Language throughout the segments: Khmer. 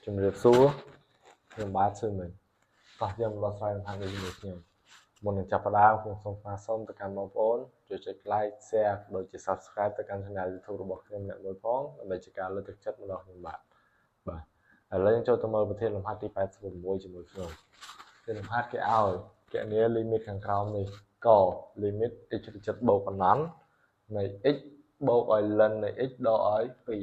ជំរាបសួរខ្ញុំបាទជឿមិញតោះខ្ញុំដល់ស្វែងរកនេះជាមួយខ្ញុំមុននឹងចាប់ផ្ដើមខ្ញុំសូមស្វាគមន៍ទៅកាន់បងប្អូនជួយចុច like share ដូចជា subscribe ទៅកាន់ channel YouTube របស់ខ្ញុំអ្នកមួយផងដើម្បីជាការលើកទឹកចិត្តមកដល់ខ្ញុំបាទឥឡូវយើងចូលទៅមើលប្រធានលំហាត់ទី86ជាមួយខ្ញុំប្រធានលំហាត់គេឲ្យគណនា limit ខាងក្រោមនេះក limit x ទៅចិត្តបូកអនន្តនៃ x បូកឲ្យ ln នៃ x ដកឲ្យ2ហើយ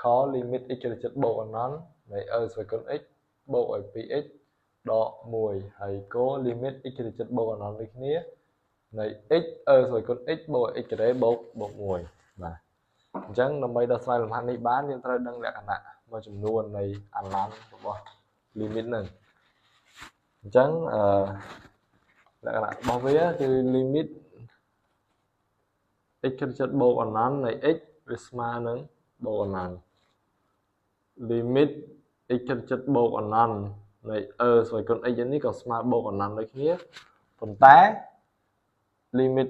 ខ limit x ទៅចិត្តបូកអនន្តនៃ e ស្វ័យគុណ x បូកឲ្យ 2x ដក1ហើយគោ limit x ទៅចិត្តបូកអនន្តដូចគ្នានៃ x e ស្វ័យគុណ x បូក x ការ៉េបូក1បាទអញ្ចឹងដើម្បីដោះស្រាយលំហាត់នេះបានយើងត្រូវដឹងលក្ខណៈមួយចំនួននៃអនន្តរបស់ limit ហ្នឹងអញ្ចឹងលក្ខណៈរបស់វាគឺ limit x ទៅចិត្តបូកអនន្តនៃ x វាស្មើនឹងបូកអនន្ត limit x ទៅចិត្តបូកអនន្តនៃ e ស្វ័យគុណ x នេះក៏ស្មើបូកអនន្តដូចគ្នាប៉ុន្តែ limit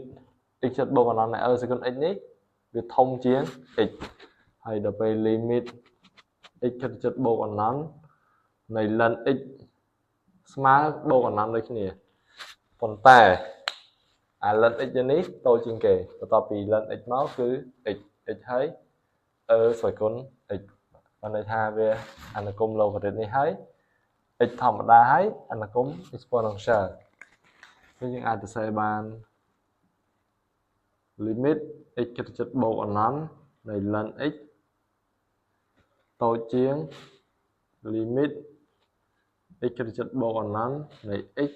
x ចិត្តបូកអនន្តនៃ e ស្វ័យគុណ x នេះវាធំជាង x ហើយដល់ពេល limit x ទៅចិត្តបូកអនន្តនៃ ln x ស្មើបូកអនន្តដូចគ្នាប៉ុន្តែអា ln x នេះតូចជាងគេបន្ទាប់ពី ln x មកគឺ x ហើយ e ស្វ័យគុណ x បានន័យថាវាអនុគម logarit នេះហើយ x ធម្មតាហើយអនុគម exponential គឺយើងអាចសរសេរបាន limit x ទៅចិត្តបូកអនន្តនៃ ln x តូចជាង limit x ទៅចិត្តបូកអនន្តនៃ x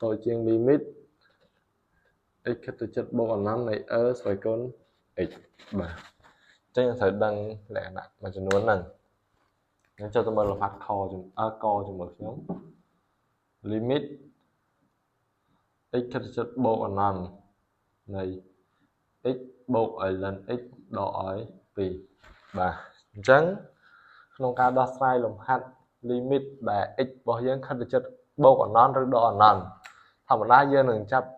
តូចជាង limit x ទៅចិត្តបូកអនន្តនៃ e ស្វ័យគុណ x បាទអញ្ចឹងយើងត្រូវដឹងលក្ខណៈមួយចំនួនហ្នឹងយើងចូលទៅមើលលំហាត់កជាមួយខ្ញុំ limit x ទៅចិត្តបូកអនន្តនៃ x បូកឲ្យ ln x ដកឲ្យ2បាទអញ្ចឹងក្នុងការដោះស្រាយលំហាត់ limit ដែល x របស់យើងខិតទៅចិត្តបូកអនន្តឬដកអនន្តធម្មតាយើងនឹងចាប់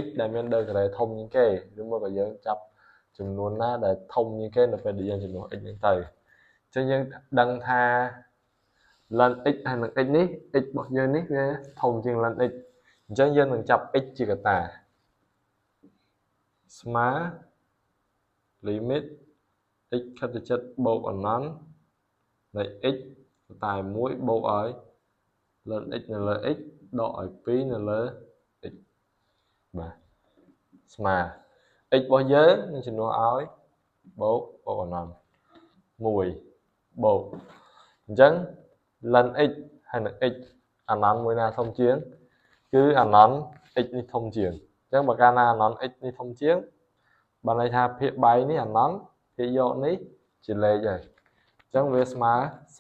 x ដែលមានដឺការ៉េធំជាងគេឬមកក៏យើងចាប់ចំនួនណាដែលធំជាងគេនៅពេលដែលយើងចំនួន x ហ្នឹងទៅអញ្ចឹងយើងដឹងថា ln x ហើយនឹង x នេះ x របស់យើងនេះវាធំជាង ln x អញ្ចឹងយើងនឹងចាប់ x ជាកត្តាស្មើ limit x ខិតទៅចិត្តបូកអនន្តនៃ x តែមួយបូកឲ្យ ln x នៅលើ x ដកឲ្យ2នៅលើ x បាទស្មើ x របស់យើងនឹងជំនួសឲ្យបូកអនន្ត1បូកអញ្ចឹង ln x ហើយនឹង x អនន្តមួយណាធំជាងគឺអនន្ត x នេះធំជាងអញ្ចឹងបើកាលណាអនន្ត x នេះធំជាងបានន័យថាភាគបែកនេះអនន្តភាគយកនេះជាលេខហើយអញ្ចឹងវាស្មើ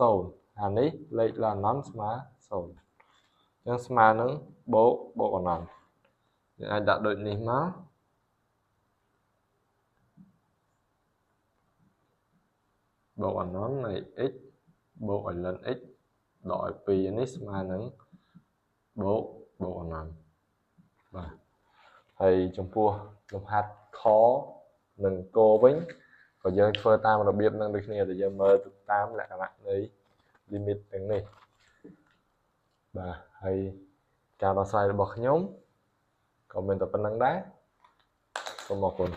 0អានេះលេខលអនន្តស្មើ0អញ្ចឹងស្មើនឹងបូកអនន្តយើងអាចដាក់ដូចនេះមកបូកអនន្តនៃ x បូកឲ្យ ln x ដកឲ្យ2នេះស្មើនឹងបូកអនន្តបាទហើយចំពោះលំហាត់ខនិងគវិញក៏យើងធ្វើតាមរបៀបនឹងដូចគ្នាដែលយើងមើលទៅតាមលក្ខណៈនៃ limit ទាំងនេះបាទហើយការដោះស្រាយរបស់ខ្ញុំក៏មានតែប៉ុណ្្នឹងដែរសូមអរគុណ